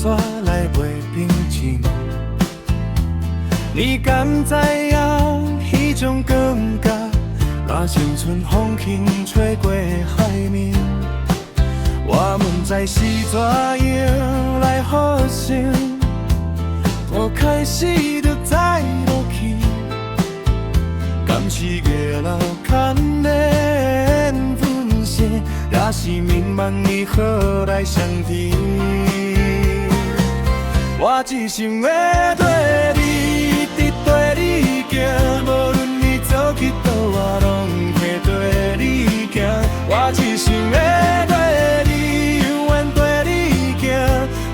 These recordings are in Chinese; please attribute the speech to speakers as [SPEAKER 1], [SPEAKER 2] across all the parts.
[SPEAKER 1] 煞来袂平静。你敢知影迄种感觉？若青春风轻吹过海面，我问在是怎样来好成？我开始就知落去，敢是月老牵连分线，也是命梦你好来相添。我一心要对你，直对你行，无论你走去倒，我拢会对你行。我一心要对你，永远对你行，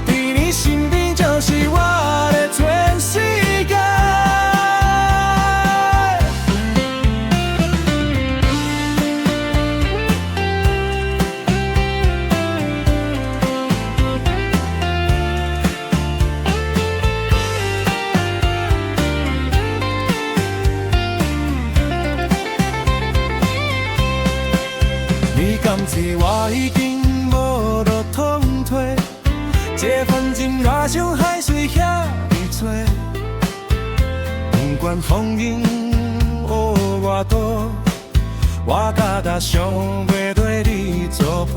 [SPEAKER 1] 伫你身边就是我的全世界。你敢知我已经无路通退？这份情若像海水遐尼多，不管风雨有偌大，我敢搭想袂对你作伴。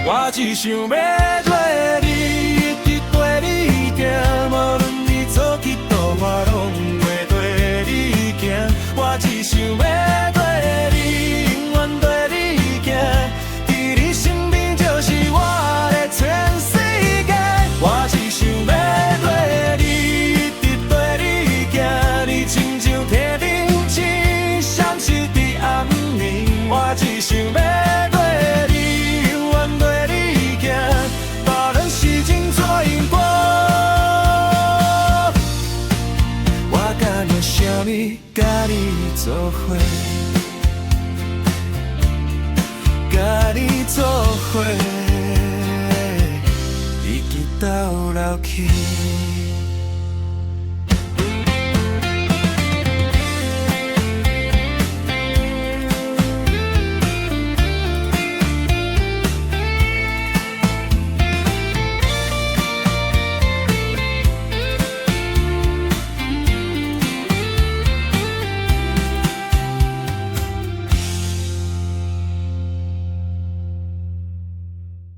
[SPEAKER 1] 我只想要对你，一直对你行，无论你走去倒，我拢会对你行。我只想要对你，永远对你行，伫你身边就是我的全世界。我只想要对你，一直对你行，你亲像天顶星，闪烁伫暗暝。我只想要对你，永远对你行，别人是情做因果。我甘愿啥物甲你做伙，甲你做伙，一直到老去。